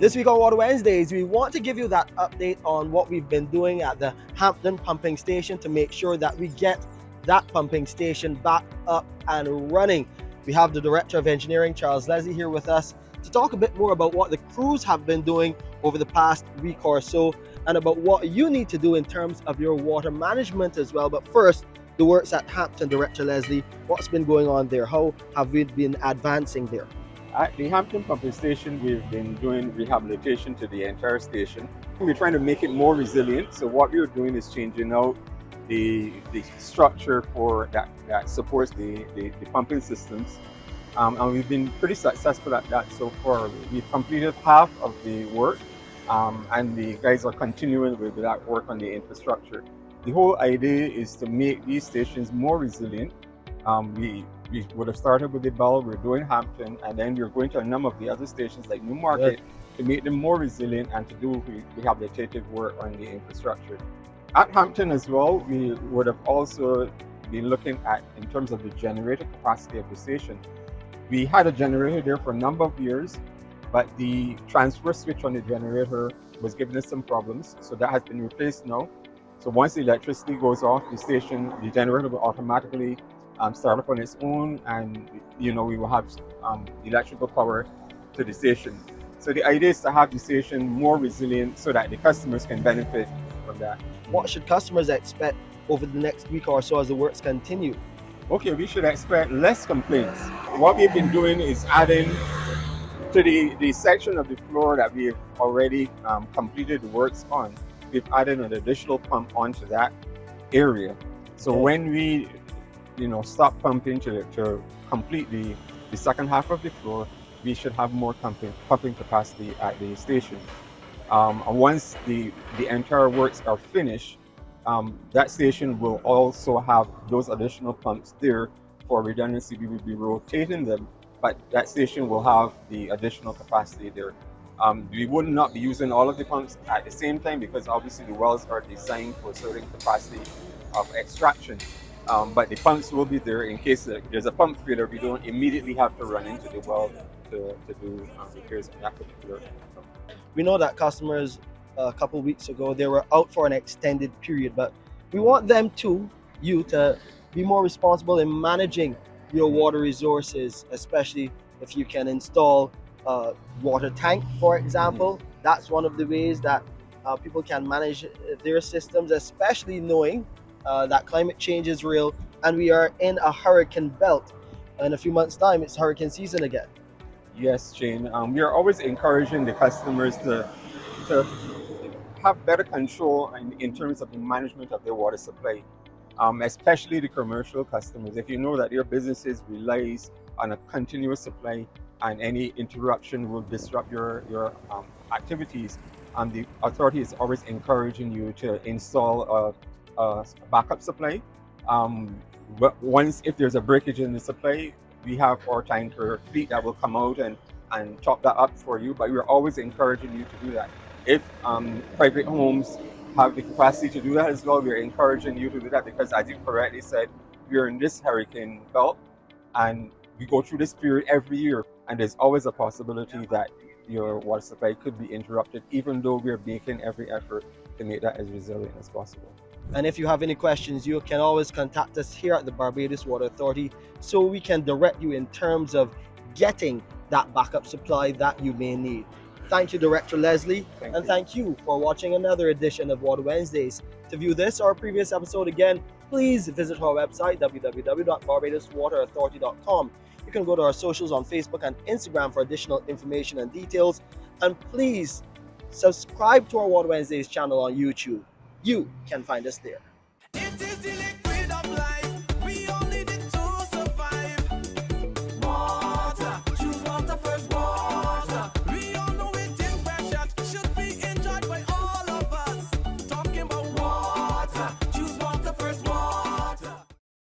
This week on Water Wednesdays, we want to give you that update on what we've been doing at the Hampton Pumping Station to make sure that we get that pumping station back up and running. We have the Director of Engineering, Charles Leslie, here with us to talk a bit more about what the crews have been doing over the past week or so and about what you need to do in terms of your water management as well. But first, the works at Hampton, Director Leslie, what's been going on there? How have we been advancing there? At the Hampton Pump Station, we've been doing rehabilitation to the entire station. We're trying to make it more resilient. So what we're doing is changing out the structure for that supports the pumping systems. And we've been pretty successful at that so far. We've completed half of the work, and the guys are continuing with that work on the infrastructure. The whole idea is to make these stations more resilient. We would have started with the Bell, we're doing Hampton, and then we're going to a number of the other stations like Newmarket to make them more resilient and to do rehabilitative work on the infrastructure. At Hampton as well, we would have also been looking at, in terms of the generator capacity of the station. We had a generator there for a number of years, but the transfer switch on the generator was giving us some problems, so that has been replaced now. So once the electricity goes off the station, the generator will automatically start up on its own, and we will have electrical power to the station. So the idea is to have the station more resilient so that the customers can benefit from that. What should customers expect over the next week or so as the works continue? Okay, we should expect less complaints. What we've been doing is adding to the section of the floor that we've already completed the works on. We've added an additional pump onto that area. So when we stop pumping to complete the second half of the floor, we should have more pumping capacity at the station. And once the entire works are finished, that station will also have those additional pumps there for redundancy. We will be rotating them, but that station will have the additional capacity there. We would not be using all of the pumps at the same time because obviously the wells are designed for a certain capacity of extraction. But the pumps will be there in case there's a pump failure. We don't immediately have to run into the well to do repairs on that particular pump. We know that customers a couple of weeks ago, they were out for an extended period, but we want them you to be more responsible in managing your water resources, especially if you can install a water tank, for example. That's one of the ways that people can manage their systems, especially knowing that climate change is real and we are in a hurricane belt. In a few months' time, it's hurricane season again. Yes, Shane. We are always encouraging the customers to have better control in terms of the management of their water supply, especially the commercial customers. If you know that your businesses relies on a continuous supply and any interruption will disrupt your activities, the authority is always encouraging you to install a backup supply. But if there's a breakage in the supply, we have our tanker fleet that will come out and top that up for you. But we're always encouraging you to do that. If private homes have the capacity to do that as well, we're encouraging you to do that because, as you correctly said, we're in this hurricane belt and we go through this period every year, and there's always a possibility that your water supply could be interrupted, even though we're making every effort to make that as resilient as possible. And if you have any questions, you can always contact us here at the Barbados Water Authority so we can direct you in terms of getting that backup supply that you may need. Thank you, Director Leslie, thank you for watching another edition of Water Wednesdays. To view this or a previous episode again, please visit our website, www.barbadoswaterauthority.com. You can go to our socials on Facebook and Instagram for additional information and details. And please subscribe to our Water Wednesdays channel on YouTube. You can find us there.